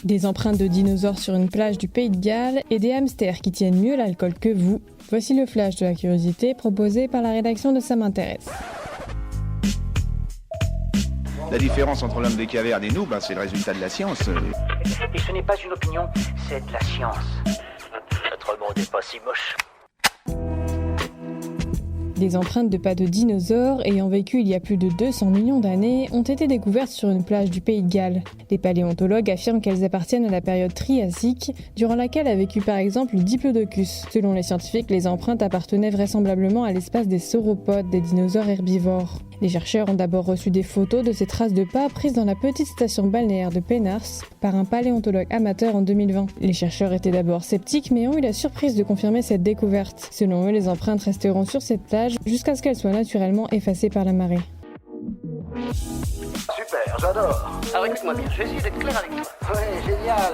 Des empreintes de dinosaures sur une plage du Pays de Galles et des hamsters qui tiennent mieux l'alcool que vous. Voici le flash de la curiosité proposé par la rédaction de Ça m'intéresse. La différence entre l'homme des cavernes et nous, c'est le résultat de la science. Et ce n'est pas une opinion, c'est de la science. Notre monde n'est pas si moche. Des empreintes de pas de dinosaures ayant vécu il y a plus de 200 millions d'années ont été découvertes sur une plage du Pays de Galles. Les paléontologues affirment qu'elles appartiennent à la période triasique, durant laquelle a vécu par exemple le Diplodocus. Selon les scientifiques, les empreintes appartenaient vraisemblablement à l'espèce des sauropodes, des dinosaures herbivores. Les chercheurs ont d'abord reçu des photos de ces traces de pas prises dans la petite station balnéaire de Pennars par un paléontologue amateur en 2020. Les chercheurs étaient d'abord sceptiques mais ont eu la surprise de confirmer cette découverte. Selon eux, les empreintes resteront sur cette plage jusqu'à ce qu'elles soient naturellement effacées par la marée. Super, j'adore. Alors écoute-moi bien, je vais essayer d'être clair avec toi. Ouais, génial.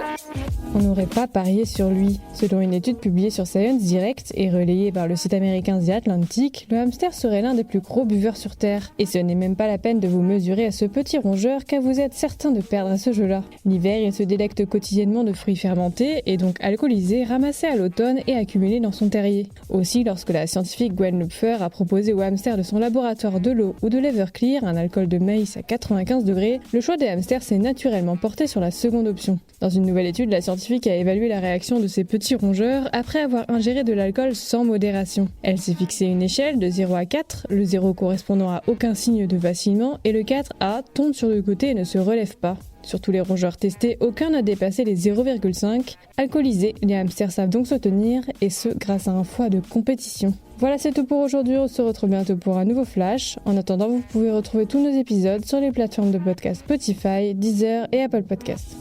On n'aurait pas parié sur lui. Selon une étude publiée sur Science Direct et relayée par le site américain The Atlantic, le hamster serait l'un des plus gros buveurs sur Terre. Et ce n'est même pas la peine de vous mesurer à ce petit rongeur car vous êtes certain de perdre à ce jeu-là. L'hiver, il se délecte quotidiennement de fruits fermentés et donc alcoolisés ramassés à l'automne et accumulés dans son terrier. Aussi, lorsque la scientifique Gwen Lupfer a proposé au hamster de son laboratoire de l'eau ou de l'Everclear, un alcool de maïs à 95 degrés, le choix des hamsters s'est naturellement porté sur la seconde option. Dans une nouvelle étude, la scientifique a évalué la réaction de ces petits rongeurs après avoir ingéré de l'alcool sans modération. Elle s'est fixé une échelle de 0 à 4, le 0 correspondant à aucun signe de vacillement et le 4 à tombe sur le côté et ne se relève pas. Sur tous les rongeurs testés, aucun n'a dépassé les 0,5. Alcoolisés, les hamsters savent donc se tenir, et ce grâce à un foie de compétition. Voilà, c'est tout pour aujourd'hui, on se retrouve bientôt pour un nouveau flash. En attendant, vous pouvez retrouver tous nos épisodes sur les plateformes de podcast Spotify, Deezer et Apple Podcasts.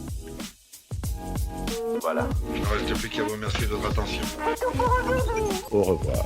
Voilà. Il ne reste plus qu'à vous remercier de votre attention. Au revoir.